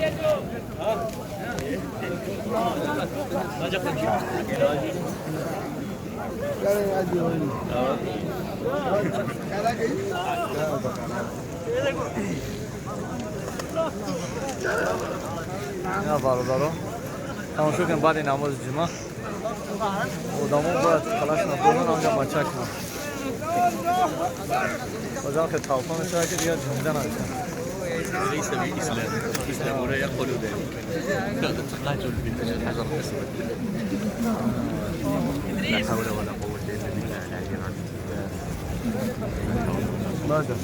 Ya barular o. Tamam şu gün bari namaz cuma. Odamı burada kalaşma. Bunun amca maçak mı? Hocam ki telefonu şarkı diyor cümden alacağım. ليس بالإسلام الإسلام لا يقبل ذلك لا تقل بالحجر الأسود لا حول ولا قوة إلا بالله العلي العظيم ماذا؟